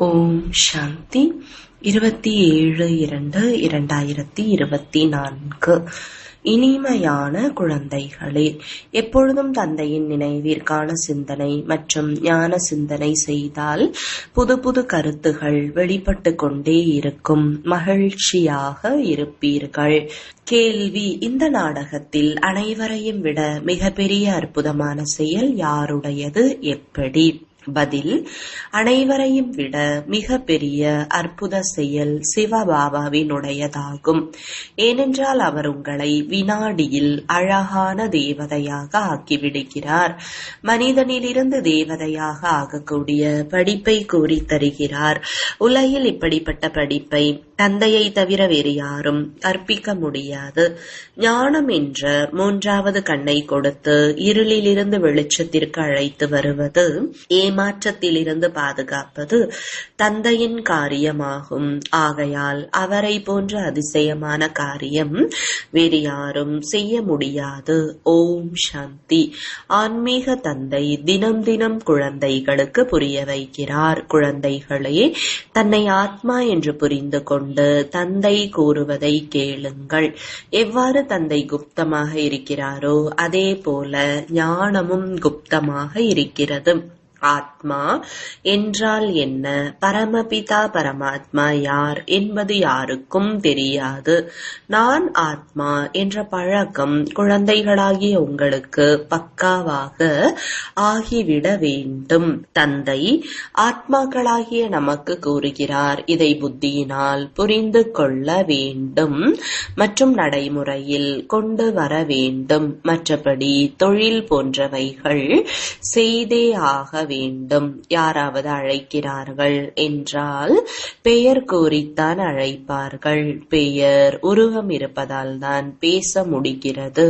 ஓம் சாந்தி. 27/2/2024. இனிமையான குழந்தைகளே, எப்பொழுதும் தந்தையின் நினைவிற்கான சிந்தனை மற்றும் ஞான சிந்தனை செய்தால் புது புது கருத்துகள் வெளிப்பட்டு கொண்டே இருக்கும். மகிழ்ச்சியாக இருப்பீர்கள். கேள்வி: இந்த நாடகத்தில் அனைவரையும் விட மிகப்பெரிய அற்புதமான செயல் யாருடையது? எப்படி? பதில்: அனைவரையும் விட மிக பெரிய அற்புத செயல் சிவபாபாவினுடையதாகும். ஏனென்றால் அவர் உங்களை வினாடியில் அழகான தேவதையாக ஆக்கிவிடுகிறார். மனிதனிலிருந்து தேவதையாக ஆகக்கூடிய படிப்பை கூறி தருகிறார். உலகில் இப்படிப்பட்ட படிப்பை தந்தையை தவிர வேறு யாரும் கற்பிக்க முடியாது. ஞானம் என்ற மூன்றாவது கண்ணை கொடுத்து இருளிலிருந்து வெளிச்சத்திற்கு அழைத்து வருவது, ஏமாற்றத்திலிருந்து பாதுகாப்பது தந்தையின் காரியமாகும். ஆகையால் அவரை போன்ற அதிசயமான காரியம் வேறு யாரும் செய்ய முடியாது. ஓம் சாந்தி. ஆன்மீக தந்தை தினம் தினம் குழந்தைகளுக்கு புரிய வைக்கிறார். குழந்தைகளே, தன்னை ஆத்மா என்று புரிந்து கொண்டு தந்தை கூறுவதை கேளுங்கள். எவ்வாறு தந்தை குப்தமாக இருக்கிறாரோ அதே போல ஞானமும் குப்தமாக இருக்கிறது. ஆத்மா என்றால் என்ன? பரமபிதா பரமாத்மா யார் என்பது யாருக்கும் தெரியாது. நான் ஆத்மா என்ற பழக்கம் குழந்தைகளாகிய உங்களுக்கு பக்காவாக ஆகிவிட வேண்டும். தந்தை ஆத்மாக்களாகிய நமக்கு கூறுகிறார். இதை புத்தியினால் புரிந்து கொள்ள வேண்டும் மற்றும் நடைமுறையில் கொண்டு வர வேண்டும். மற்றபடி தொழில் போன்றவைகள் செய்தே ஆக வேண்டும். யாராவது அழைக்கிறார்கள் என்றால் பெயர் கூறித்தான் அழைப்பார்கள். பெயர் உருவம் இருப்பதால் தான் பேச முடிகிறது,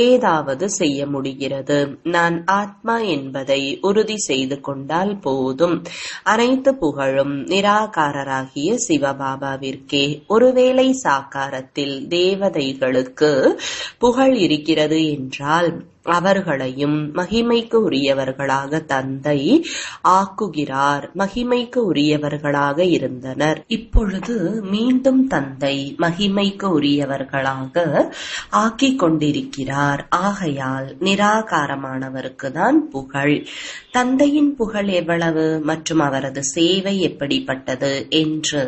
ஏதாவது செய்ய முடிகிறது. நான் ஆத்மா என்பதை உறுதி செய்து கொண்டால் போதும். அனைத்து புகழும் நிராகாரராகிய சிவபாபாவிற்கே. ஒருவேளை சாக்காரத்தில் தேவதைகளுக்கு புகழ் இருக்கிறது என்றால் அவர்களையும் மகிமைக்கு உரியவர்களாக தந்தை ஆக்குகிறார். மகிமைக்கு உரியவர்களாக இருந்தனர். இப்பொழுது மீண்டும் தந்தை மகிமைக்கு உரியவர்களாக ஆக்கிக் கொண்டிருக்கிறார். ஆகையால் நிராகாரமானவருக்கு தான் புகழ். தந்தையின் புகழ் எவ்வளவு மற்றும் அவரது சேவை எப்படிப்பட்டது என்று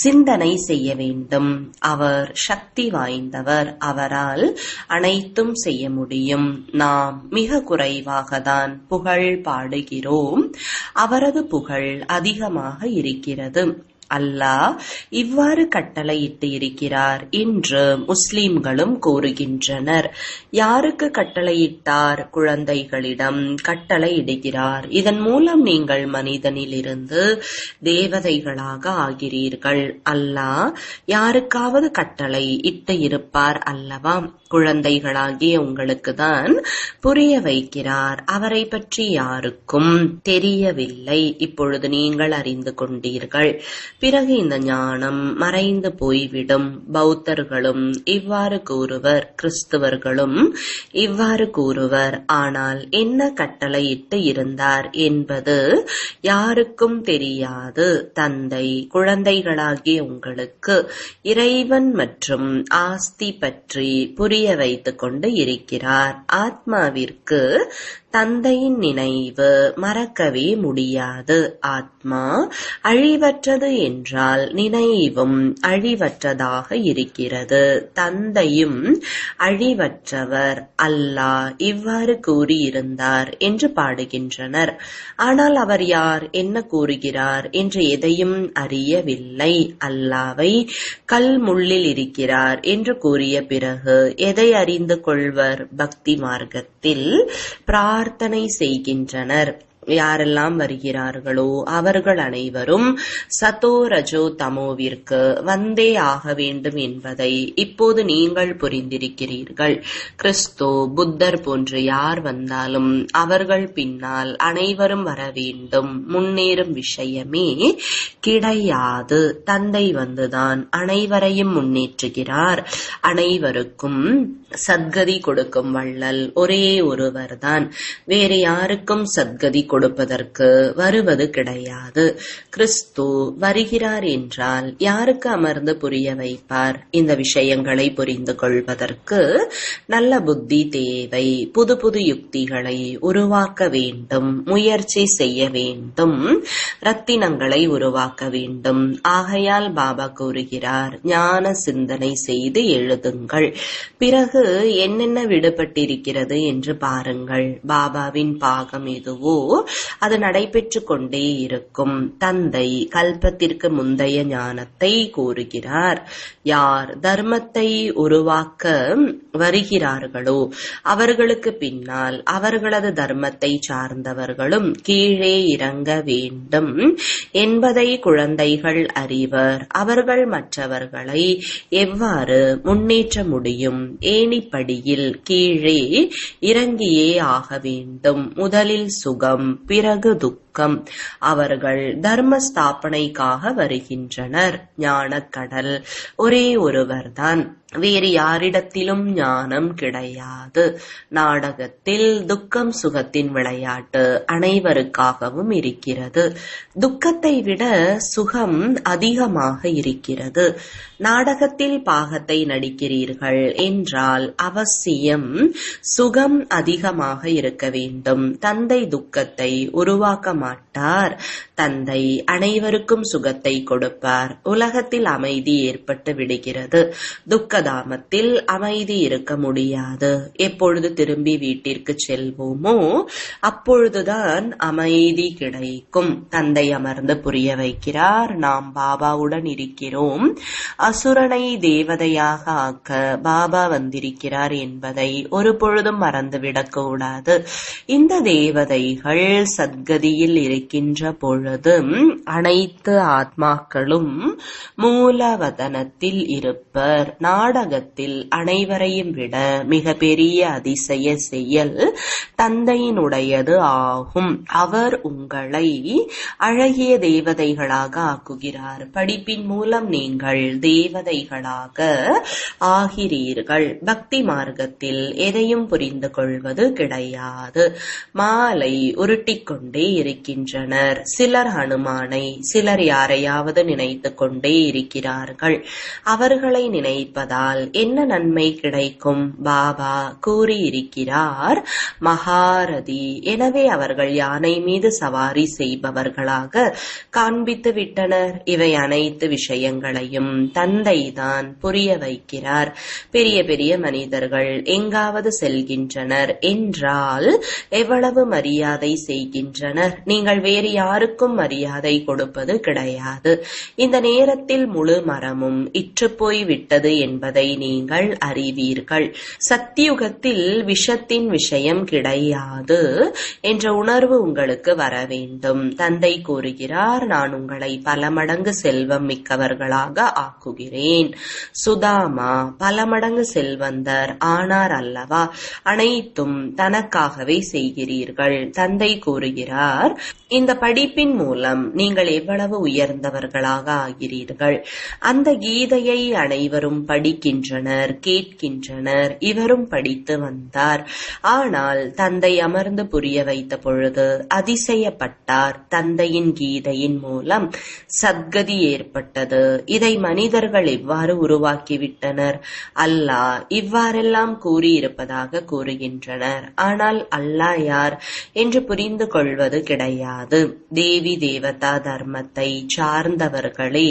சிந்தனை செய்ய வேண்டும். அவர் சக்தி வாய்ந்தவர். அவரால் அனைத்தும் செய்ய முடியும். நாம் மிக குறைவாகத்தான் புகழ் பாடுகிறோம். அவரது புகழ் அதிகமாக இருக்கிறது. அல்லாஹ் இவ்வாறு கட்டளையிட்டு இருக்கிறார் என்று முஸ்லிம்களும் கூறுகின்றனர். யாருக்கு கட்டளையிட்டார்? குழந்தைகளிடம் கட்டளையிடுகிறார். இதன் மூலம் நீங்கள் மனிதனிலிருந்து தேவதைகளாக ஆகிறீர்கள். அல்லாஹ் யாருக்காவது கட்டளை இட்டு இருப்பார் அல்லவா? குழந்தைகளாகிய உங்களுக்கு தான் புரிய வைக்கிறார். அவரை பற்றி யாருக்கும் தெரியவில்லை. இப்பொழுது நீங்கள் அறிந்து கொண்டீர்கள். பிறகு இந்த ஞானம் மறைந்து போய்விடும். பௌத்தர்களும் இவ்வாறு கூறுவர், கிறிஸ்துவர்களும் இவ்வாறு கூறுவர். ஆனால் என்ன கட்டளையிட்டு இருந்தார் என்பது யாருக்கும் தெரியாது. தந்தை குழந்தைகளாகிய உங்களுக்கு இறைவன் மற்றும் ஆஸ்தி பற்றி புரிய வைத்துக் கொண்டு இருக்கிறார். ஆத்மாவிற்கு தந்தையின் நினைவு மறக்கவே முடியாது. ஆத்மா அழிவற்றது என்றால் நினைவும் அழிவற்றதாக இருக்கிறது. தந்தையும் அழிவற்றவர். அல்லாஹ் இவ்வாறு கூறியிருந்தார் என்று பாடுகின்றனர். ஆனால் அவர் யார், என்ன கூறுகிறார் என்று எதையும் அறியவில்லை. அல்லாவை கல் முள்ளில் இருக்கிறார் என்று கூறிய பிறகு எதை அறிந்து கொள்வர்? பக்தி மார்க்கத்தில் பிரார்த்தனை செய்கின்றனர். யாரெல்லாம் வருகிறார்களோ அவர்கள் அனைவரும் சதோ ரஜோ தமோவிற்கு வந்தே ஆக வேண்டும் என்பதை இப்போது நீங்கள் புரிந்திருக்கிறீர்கள். கிறிஸ்து, புத்தர் போன்று யார் வந்தாலும் அவர்கள் பின்னால் அனைவரும் வர வேண்டும். முன்னேறும் விஷயமே கிடையாது. தந்தை வந்துதான் அனைவரையும் முன்னேற்றுகிறார். அனைவருக்கும் சத்கதி கொடுக்கும் வள்ளல் ஒரே ஒருவர்தான். வேறு யாருக்கும் சத்கதி கொடுப்பதற்கு வருவது கிடையாது. கிறிஸ்து வருகிறார் என்றால் யாருக்கு அமர்ந்து புரிய வைப்பார்? இந்த விஷயங்களை புரிந்து கொள்வதற்கு நல்ல புத்தி தேவை. புது புது யுக்திகளை உருவாக்க வேண்டும், முயற்சி செய்ய வேண்டும், ரத்தினங்களை உருவாக்க வேண்டும். ஆகையால் பாபா கூறுகிறார், ஞான சிந்தனை செய்து எழுதுங்கள், பிறகு என்னென்ன விடுபட்டிருக்கிறது என்று பாருங்கள். பாபாவின் பாகம் எதுவோ அது நடைபெற்று கொண்டே இருக்கும். தந்தை கல்பத்திற்கு முந்தைய ஞானத்தை கூறுகிறார். யார் தர்மத்தை உருவாக்க வருகிறார்களோ அவர்களுக்கு பின்னால் அவர்களது தர்மத்தை சார்ந்தவர்களும் கீழே இறங்க வேண்டும் என்பதை குழந்தைகள் அறிவர். அவர்கள் மற்றவர்களை எவ்வாறு முன்னேற்ற முடியும்? ஏணிப்படியில் கீழே இறங்கியே ஆக வேண்டும். முதலில் சுகம், பிறகு துக்கம். அவர்கள் தர்ம ஸ்தாபனைக்காக வருகின்றனர். ஞானக்கடல் ஒரே ஒருவர்தான், வேறு யாரிடத்திலும் ஞானம் கிடையாது. நாடகத்தில் துக்கம் சுகத்தின் விளையாட்டு அனைவருக்காகவும் இருக்கிறது. துக்கத்தை விட சுகம் அதிகமாக இருக்கிறது. நாடகத்தில் பாகத்தை நடிக்கிறீர்கள் என்றால் அவசியம் சுகம் அதிகமாக இருக்க வேண்டும். தந்தை துக்கத்தை உருவாக்க மாட்டார். தந்தை அனைவருக்கும் சுகத்தை கொடுப்பார். உலகத்தில் அமைதி ஏற்பட்டு விடுகிறது. துக்கதாமத்தில் அமைதி இருக்க முடியாது. எப்பொழுது திரும்பி வீட்டிற்கு செல்வோமோ அப்பொழுதுதான் அமைதி கிடைக்கும். தந்தை அமர்ந்து புரிய வைக்கிறார், நாம் பாபாவுடன் இருக்கிறோம். அசுரனை தேவதையாக ஆக்க பாபா வந்திருக்கிறார் என்பதை ஒரு பொழுதும் மறந்துவிடக் கூடாது. இந்த தேவதைகள் சத்கதியில் இருக்கின்ற பொழுது அனைத்து ஆத்மாக்களும் மூலவதனத்தில் இருப்பர். நாடகத்தில் அனைவரையும் விட மிக பெரிய அதிசய செயல் தந்தையினுடையது ஆகும். அவர் உங்களை அழகிய தேவதைகளாக ஆக்குகிறார். படிப்பின் மூலம் நீங்கள் தேவதைகளாக ஆகிறீர்கள். பக்தி மார்க்கத்தில் எதையும் புரிந்து கொள்வது கிடையாது. மாலை உருட்டிக்கொண்டே இருக்கின்றனர். சிலர் ஹனுமானை, சிலர் யாரையாவது நினைத்து கொண்டே இருக்கிறார்கள். அவர்களை நினைப்பதால் என்ன நன்மை கிடைக்கும்? பாபா கூறியிருக்கிறார், மகாரதி. எனவே அவர்கள் யானை மீது சவாரி செய்பவர்களாக காண்பித்து விட்டனர். இவை அனைத்து விஷயங்களையும் தந்தைதான் புரிய வைக்கிறார். பெரிய பெரிய மனிதர்கள் எங்காவது செல்கின்றனர் என்றால் எவ்வளவு மரியாதை செய்கின்றனர். நீங்கள் வேறு யாருக்கும் மரியாதை கொடுப்பது கிடையாது. இந்த நேரத்தில் முழு மரமும் இற்றுப்போய் விட்டது என்பதை நீங்கள் அறிவீர்கள். சத்தியுகத்தில் விஷத்தின் விஷயம் கிடையாது என்ற உணர்வு உங்களுக்கு வர வேண்டும். தந்தை கூறுகிறார், நான் உங்களை பல மடங்கு செல்வம் மிக்கவர்களாக ஆக்குகிறேன். சுதாமா பல மடங்கு செல்வந்தர் ஆனார் அல்லவா? அனைத்தும் தனக்காகவே செய்கிறீர்கள். தந்தை கூறுகிறார், இந்த படிப்பின் மூலம் நீங்கள் எவ்வளவு உயர்ந்தவர்களாக ஆகிறீர்கள். அந்த கீதையை அனைவரும் படிக்கின்றனர், கேட்கின்றனர். இவரும் படித்து வந்தார். ஆனால் தந்தை அமர்ந்து புரிய வைத்த பொழுது அதிசயப்பட்டார். தந்தையின் கீதையின் மூலம் சத்கதி ஏற்பட்டது. இதை மனிதர்கள் எவ்வாறு உருவாக்கிவிட்டனர்? அல்லாஹ் இவ்வாறெல்லாம் கூறியிருப்பதாக கூறுகின்றனர். ஆனால் அல்லாஹ் யார் என்று புரிந்து கொள்வது கிடையாது. தேவி தேவதா தர்மத்தை சார்ந்தவர்களே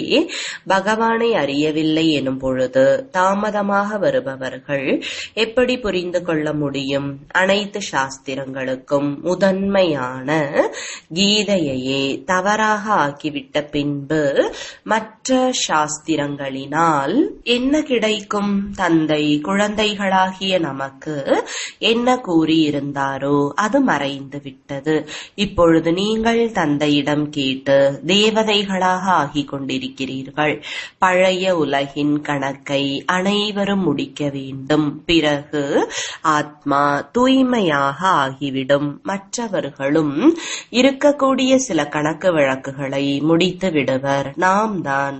பகவானை அறியவில்லை எனும் பொழுது தாமதமாக வருபவர்கள் எப்படி புரிந்து கொள்ள முடியும்? அனைத்து சாஸ்திரங்களுக்கும் முதன்மையான கீதையையே தவறாக ஆக்கிவிட்ட பின்பு மற்ற சாஸ்திரங்களினால் என்ன கிடைக்கும்? தந்தை குழந்தைகளாகிய நமக்கு என்ன கூறியிருந்தாரோ அது மறைந்து விட்டது. இப்பொழுது நீங்கள் தந்தையிடம் தந்தையிடம் கேட்டு தேவதைகளாக ஆகிக் கொண்டிருக்கிறீர்கள். பழைய உலகின் கணக்கை அனைவரும் முடிக்க வேண்டும். பிறகு ஆத்மா தூய்மையாக ஆகிவிடும். மற்றவர்களும் இருக்கக்கூடிய சில கணக்கு வழக்குகளை முடித்து விடுவர். நாம் தான்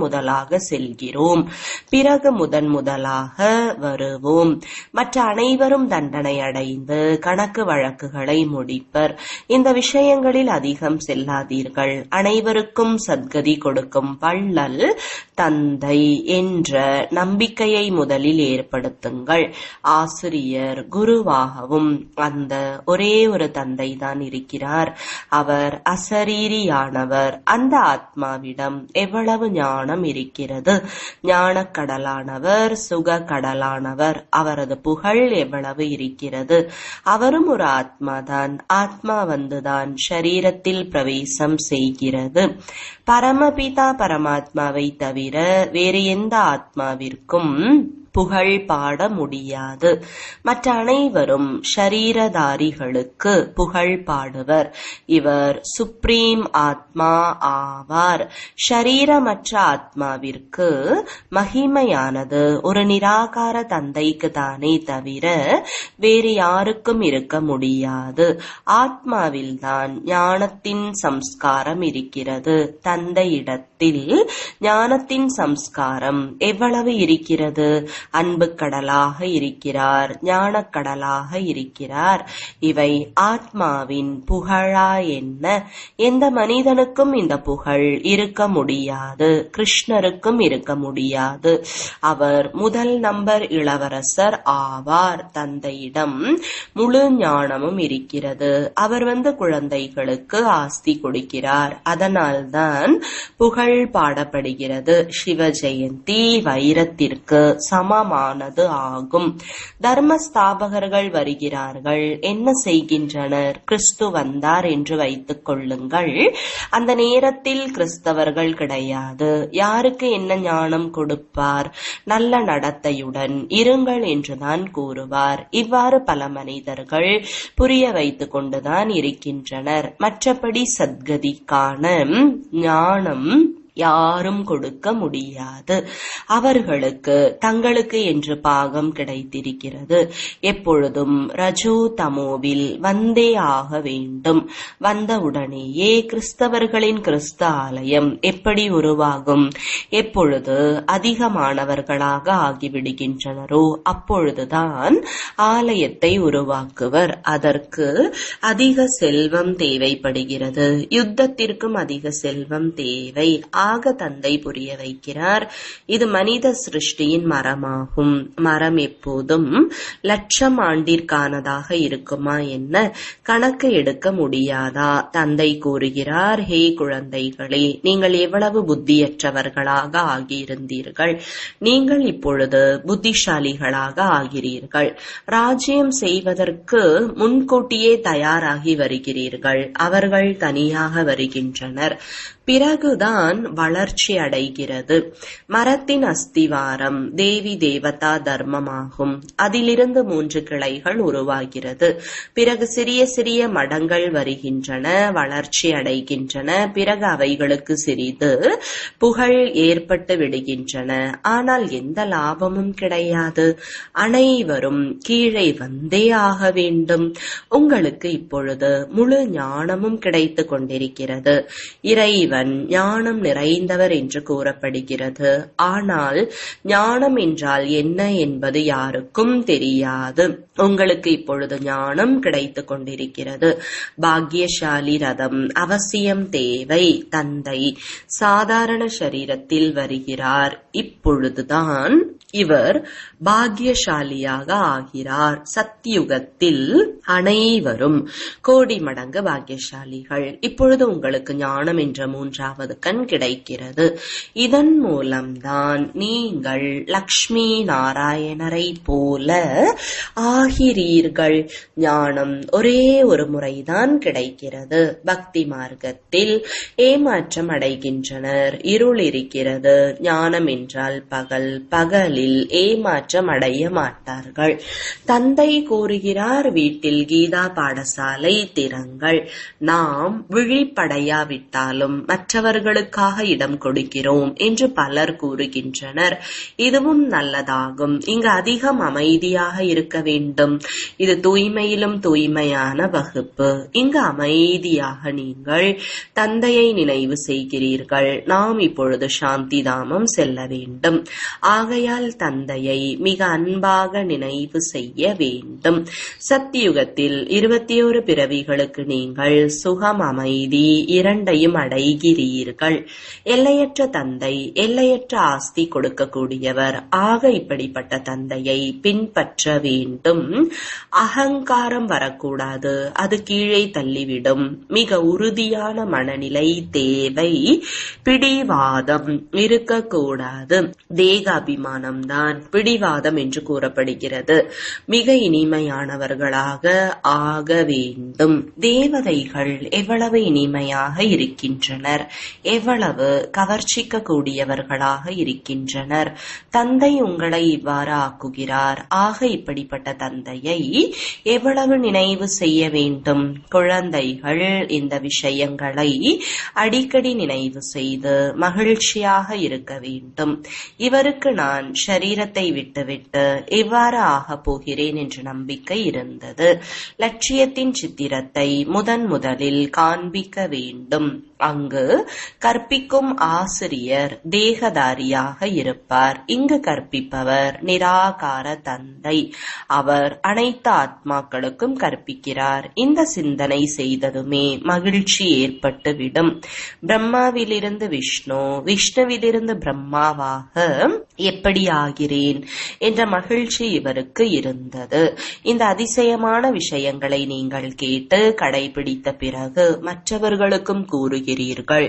முதலாக செல்கிறோம். பிறகு முதலாக வருவோம். மற்ற அனைவரும் தண்டனை அடைந்து கணக்கு வழக்குகளை முடிப்பர். இந்த விஷயங்களில் அதிகம் செல்லாதீர்கள். அனைவருக்கும் சத்கதி கொடுக்கும் வள்ளல் தந்தை என்ற நம்பிக்கையை முதலில் ஏற்படுத்துங்கள். ஆசிரியர் குருவாகவும் அந்த ஒரே ஒரு தந்தை தான் இருக்கிறார். அவர் அசரீரியானவர். அந்த ஆத்மாவிடம் எவ்வளவு ஞானம் இருக்கிறது. ஞானக்கடலானவர், சுக கடலானவர். அவரது புகழ் எவ்வளவு இருக்கிறது. அவரும் ஒரு ஆத்மாதான். ஆத்மா வந்துதான் ஷரீரத்தில் பிரவேசம் செய்கிறது. பரமபிதா பரமாத்மாவை தவிர வேறு எந்த ஆத்மாவிற்கும் புகழ் பாட முடியாது. மற்ற அனைவரும் ஷரீரதாரிகளுக்கு புகழ் பாடுவர். இவர் சுப்ரீம் ஆத்மா ஆவார். ஷரீரமற்ற ஆத்மாவிற்கு மகிமையானது ஒரு நிராகார தந்தைக்கு தானே தவிர வேறு யாருக்கும் இருக்க முடியாது. ஆத்மாவில்தான் ஞானத்தின் சம்ஸ்காரம் இருக்கிறது. தந்தையிடத்தில் ஞானத்தின் சம்ஸ்காரம் எவ்வளவு இருக்கிறது. அன்பு கடலாக இருக்கிறார். ஞானக்கடலாக இருக்கிறார். இவை ஆத்மாவின் புகழா என்ன? எந்த மனிதனுக்கும் இந்த புகழ் இருக்க முடியாது. கிருஷ்ணருக்கும் இருக்க முடியாது. அவர் முதல் நம்பர் இளவரசர் ஆவார். தந்தையிடம் முழு ஞானமும் இருக்கிறது. அவர் குழந்தைகளுக்கு ஆஸ்தி கொடுக்கிறார். அதனால்தான் புகழ் பாடப்படுகிறது. சிவ ஜெயந்தி வைரத்திற்கு சமமானது ஆகும். தர்ம ஸ்தாபகர்கள் வருகிறார்கள். என்ன செய்கின்றனர்? கிறிஸ்து வந்தார் என்று வைத்துக் கொள்ளுங்கள். அந்த நேரத்தில் கிறிஸ்தவர்கள் கிடையாது. யாருக்கு என்ன ஞானம் கொடுப்பார்? நல்ல நடத்தையுடன் இருங்கள் என்றுதான் கூறுவார். இவ்வாறு பல மனிதர்கள் புரிய வைத்துக் கொண்டுதான் இருக்கின்றனர். மற்றபடி சத்கதிக்கான ஞானம் யாரும் கொடுக்க முடியாது. அவர்களுக்கு தங்களுக்கு என்று பாகம் கிடைத்திருக்கிறது. எப்பொழுதும் ரஜோ தமோவில் வந்தே ஆக வேண்டும். வந்தவுடனேயே கிறிஸ்தவர்களின் கிறிஸ்து ஆலயம் எப்படி உருவாகும்? எப்பொழுது அதிகமானவர்களாக ஆகிவிடுகின்றனரோ அப்பொழுதுதான் ஆலயத்தை உருவாக்குவர். அதற்கு அதிக செல்வம் தேவைப்படுகிறது. யுத்தத்திற்கும் அதிக செல்வம் தேவை. ஆக தந்தை புரிய வைக்கிறார். இது மனித சிருஷ்டியின் மரமாகும். மரம் எப்போதும் லட்சம் ஆண்டிற்கானதாக இருக்குமா என்ன? கணக்கு எடுக்க முடியாதா? தந்தை கூறுகிறார், ஹே குழந்தைகளே, நீங்கள் எவ்வளவு புத்தியற்றவர்களாக ஆகியிருந்தீர்கள். நீங்கள் இப்பொழுது புத்திசாலிகளாக ஆகிறீர்கள். ராஜ்யம் செய்வதற்கு முன்கூட்டியே தயாராகி வருகிறீர்கள். அவர்கள் தனியாக வருகின்றனர். பிறகுதான் வளர்ச்சி அடைகிறது. மரத்தின் அஸ்திவாரம் தேவி தேவதா தர்மமாகும். அதிலிருந்து 3 கிளைகள் உருவாகிறது. பிறகு சிறிய சிறிய மடங்கள் வருகின்றன, வளர்ச்சி அடைகின்றன. பிறகு அவைகளுக்கு சிறிது புகழ் ஏற்பட்டு விடுகின்றன. ஆனால் எந்த லாபமும் கிடையாது. அனைவரும் கீழே வந்தே ஆக வேண்டும். உங்களுக்கு இப்பொழுது முழு ஞானமும் கிடைத்து கொண்டிருக்கிறது. இறைவன் ஞானம் நிறைந்தவர் என்று கூறப்படுகிறது. ஆனால் ஞானம் என்றால் என்ன என்பது யாருக்கும் தெரியாது. உங்களுக்கு இப்பொழுது ஞானம் கிடைத்து கொண்டிருக்கிறது. பாக்யசாலி ரதம் அவசியம் தேவை. தந்தை சாதாரண சரீரத்தில் வருகிறார். இப்பொழுதுதான் இவர் பாக்யசாலியாக ஆகிறார். சத்தியுகத்தில் அனைவரும் கோடி மடங்கு பாக்யசாலிகள். இப்பொழுது உங்களுக்கு ஞானம் என்ற மூன்றாவது கண் கிடைக்கிறது. இதன் மூலம்தான் நீங்கள் லக்ஷ்மி நாராயணரை போல ஆகிறீர்கள். ஞானம் ஒரே ஒரு முறைதான் கிடைக்கிறது. பக்தி மார்க்கத்தில் ஏமாற்றம் அடைகின்றனர். இருள் இருக்கிறது. ஞானம் என்றால் பகல். பகலில் ஏமாற்றம் அடைய மாட்டார்கள். தந்தை கூறுகிறார், வீட்டில் கீதா பாடசாலை திறங்கள். நாம் விழிப்படையாவிட்டாலும் மற்றவர்களுக்காக இடம் கொடுக்கிறோம் என்று பலர் கூறுகின்றனர். இதுவும் நல்லதாகும். இங்கு அதிகம் அமைதியாக இருக்க வேண்டும். இது தூய்மையிலும் தூய்மையான வகுப்பு. இங்கு அமைதியாக நீங்கள் தந்தையை நினைவு செய்கிறீர்கள். நாம் இப்பொழுது சாந்தி தாமம் செல்ல வேண்டும். ஆகையால் தந்தையை மிக அன்பாக நினைவு செய்ய வேண்டும். சத்தியுகத்தில் 21 பிறவிகளுக்கு நீங்கள் சுகம், அமைதி இரண்டையும் அடைகிறீர்கள். எல்லையற்ற தந்தை எல்லையற்ற ஆஸ்தி கொடுக்கக்கூடியவர். ஆக இப்படிப்பட்ட தந்தையை பின்பற்ற வேண்டும். அகங்காரம் வரக்கூடாது. அது கீழே தள்ளிவிடும். மிக உறுதியான மனநிலை தேவை. பிடிவாதம் இருக்கக்கூடாது. தேக அபிமானம்தான் பிடிவாதம் என்று கூறப்படுகிறது. மிக இனிமையானவர்களாக ஆக வேண்டும். தேவதைகள் எவ்வளவு இனிமையாக இருக்கின்றனர், எவ்வளவு கவர்ச்சிக்க கூடியவர்களாக இருக்கின்றனர். தந்தை உங்களை இவ்வாறு ஆக்குகிறார். ஆக இப்படிப்பட்ட தந்தையை எவ்வளவு நினைவு செய்ய வேண்டும். குழந்தைகள் இந்த விஷயங்களை அடிக்கடி நினைவு செய்து மகிழ்ச்சியாக இருக்க வேண்டும். இவருக்கு நான் ஷரீரத்தை விட்டுவிட்டு எவ்வாறு ஆகப் போகிறேன் என்ற நம்பிக்கை இருந்தது. லட்சியத்தின் சித்திரத்தை முதலில் காண்பிக்க வேண்டும். அங்கு கற்பிக்கும் ஆசிரியர் தேகதாரியாக இருப்பார். இங்கு கற்பிப்பவர் நிராகார தந்தை. அவர் அனைத்து ஆத்மாக்களுக்கும் கற்பிக்கிறார். இந்த சிந்தனை செய்ததுமே மகிழ்ச்சி ஏற்பட்டுவிடும். பிரம்மாவிலிருந்து விஷ்ணு, விஷ்ணுவிலிருந்து பிரம்மாவாக எப்படி ஆகிறேன் என்ற மகிழ்ச்சி இவருக்கு இருந்தது. இந்த அதிசயமான விஷயங்களை நீங்கள் கேட்டு கடைபிடித்த பிறகு மற்றவர்களுக்கும் கூறுகிறீர்கள்.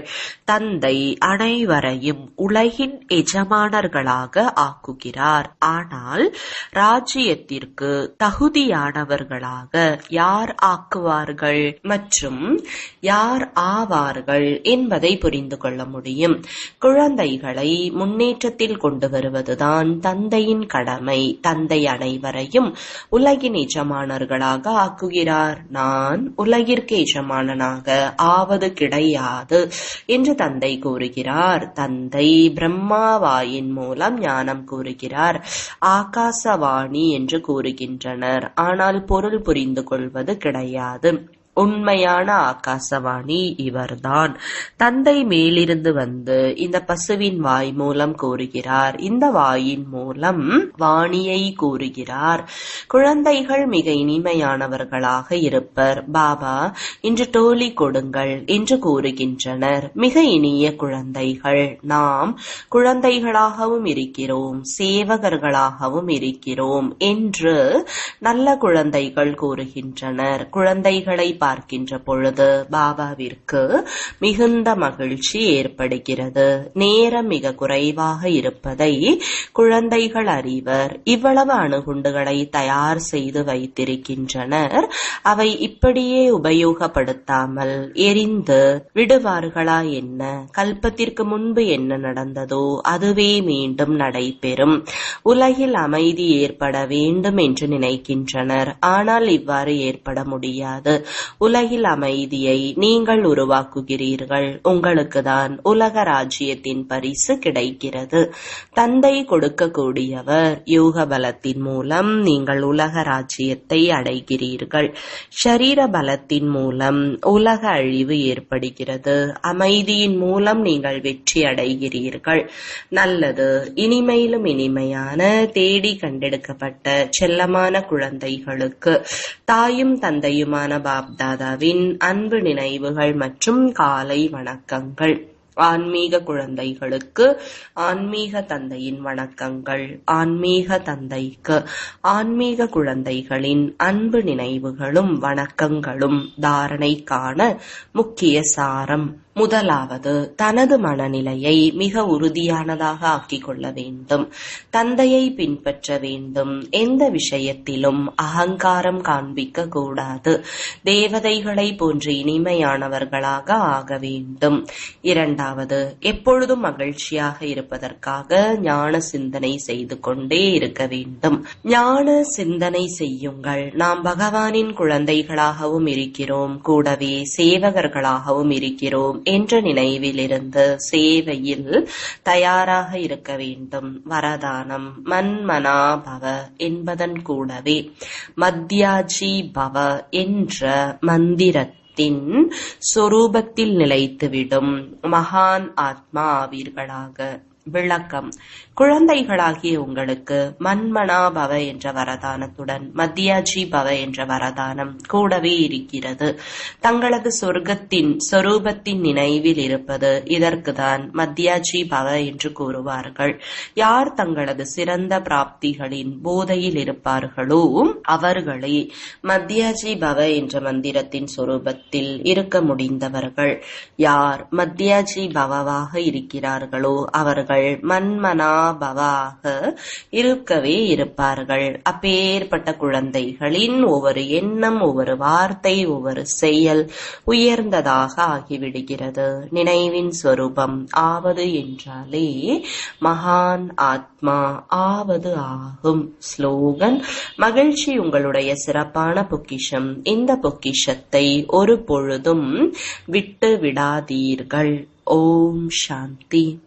தந்தை அனைவரையும் உலகின் எஜமானர்களாக ஆக்குகிறார். ஆனால் ராஜ்யத்திற்கு தகுதியானவர்களாக யார் ஆக்குவார்கள் மற்றும் யார் ஆவார்கள் என்பதை புரிந்து கொள்ள முடியும். குழந்தைகளை முன்னேற்றத்தில் கொண்டு வருவதுதான் தந்தையின் கடமை. தந்தை அனைவரையும் உலகின் எஜமானர்களாக ஆக்குகிறார். நான் உலகிற்கு எஜமானனாக ஆவது கிடையாது என்று தந்தை கூறுகிறார். தந்தை பிரம்மாவாயின் மூலம் ஞானம் கூறுகிறார். ஆகாசவாணி என்று கூறுகின்றனர். ஆனால் பொருள் புரிந்து கொள்வது கிடையாது. உண்மையான ஆகாசவாணி இவர்தான். தந்தை மேலிருந்து வந்து இந்த பசுவின் வாய் மூலம் கூறுகிறார். இந்த வாயின் மூலம் வாணியை கூறுகிறார். குழந்தைகள் மிக இனிமையானவர்களாக இருப்பர். பாபா இன்று டோலி கொடுங்கள் என்று கூறுகின்றனர். மிக இனிய குழந்தைகள். நாம் குழந்தைகளாகவும் இருக்கிறோம், சேவகர்களாகவும் இருக்கிறோம் என்று நல்ல குழந்தைகள் கூறுகின்றனர். குழந்தைகளை பார்க்கின்ற பொழுது பாபாவிற்கு மிகுந்த மகிழ்ச்சி ஏற்படுகிறது. நேரம் மிக குறைவாக இருப்பதை குழந்தைகள் அறிவர். இவ்வளவு அணுகுண்டுகளை தயார் செய்து வைத்திருக்கின்றனர். அவை இப்படியே உபயோகப்படுத்தாமல் எரிந்து விடுவார்களா என்ன? கல்பத்திற்கு முன்பு என்ன நடந்ததோ அதுவே மீண்டும் நடைபெறும். உலகில் அமைதி ஏற்பட வேண்டும் என்று நினைக்கின்றனர். ஆனால் இவ்வாறு ஏற்பட முடியாது. உலகில் அமைதியை நீங்கள் உருவாக்குகிறீர்கள். உங்களுக்குதான் உலக ராஜ்யத்தின் பரிசு கிடைக்கிறது. தந்தை கொடுக்கக்கூடியவர். யோக பலத்தின் மூலம் நீங்கள் உலக ராஜ்யத்தை அடைகிறீர்கள். ஷரீர பலத்தின் மூலம் உலக அழிவு ஏற்படுகிறது. அமைதியின் மூலம் நீங்கள் வெற்றி அடைகிறீர்கள். நல்லது. இனிமையிலும் இனிமையான தேடி கண்டெடுக்கப்பட்ட செல்லமான குழந்தைகளுக்கு தாயும் தந்தையுமான பாப்தாதாவின் அன்பு நினைவுகள் மற்றும் காலை வணக்கங்கள். ஆன்மீக குழந்தைகளுக்கு ஆன்மீக தந்தையின் வணக்கங்கள். ஆன்மீக தந்தைக்கு ஆன்மீக குழந்தைகளின் அன்பு நினைவுகளும் வணக்கங்களும். தாரணைக்கான முக்கிய சாரம். முதலாவது, தனது மனநிலையை மிக உறுதியானதாக ஆக்கிக் கொள்ள வேண்டும். தந்தையை பின்பற்ற வேண்டும். எந்த விஷயத்திலும் அகங்காரம் காண்பிக்க கூடாது. தேவதைகளை போன்று இனிமையானவர்களாக ஆக வேண்டும். இரண்டாவது, எப்பொழுதும் மகிழ்ச்சியாக இருப்பதற்காக ஞான சிந்தனை செய்து கொண்டே இருக்க வேண்டும். ஞான சிந்தனை செய்யுங்கள். நாம் பகவானின் குழந்தைகளாகவும் இருக்கிறோம், கூடவே சேவகர்களாகவும் இருக்கிறோம் என்ற நினைவிலிருந்து சேவையில் தயாராக இருக்க வேண்டும். வரதானம் மன்மனா பவ என்பதன் கூடவே மத்யாஜி பவ என்ற மந்திரத்தின் சொரூபத்தில் நிலைத்துவிடும் மகான் ஆத்மா ஆவீர்களாக. விளக்கம். குழந்தைகளாகிய உங்களுக்கு மன்மனா பவ என்ற வரதானத்துடன் மத்யாஜி பவ என்ற வரதானம் கூடவே இருக்கிறது. தங்களது சொர்க்கத்தின் சொரூபத்தின் நினைவில் இருப்பது இதற்குதான் மத்யாஜி பவ என்று கூறுவார்கள். யார் தங்களது சிறந்த பிராப்திகளின் போதையில் இருப்பார்களோ அவர்களே மத்யாஜி பவ என்ற மந்திரத்தின் சொரூபத்தில் இருக்க முடிந்தவர்கள். யார் மத்யாஜி பவவாக இருக்கிறார்களோ அவர்கள் மன்மனா பவாக இருக்கவே இருப்பார்கள். அப்பேற்பட்ட குழந்தைகளின் ஒவ்வொரு எண்ணம், ஒவ்வொரு வார்த்தை, ஒவ்வொரு செயல் உயர்ந்ததாக ஆகிவிடுகிறது. நினைவின் சொரூபம் ஆவது என்றாலே மகான் ஆத்மா ஆவது ஆகும். ஸ்லோகன். மகிழ்ச்சி உங்களுடைய சிறப்பான பொக்கிஷம். இந்த பொக்கிஷத்தை ஒரு பொழுதும் விட்டு விடாதீர்கள். ஓம் சாந்தி.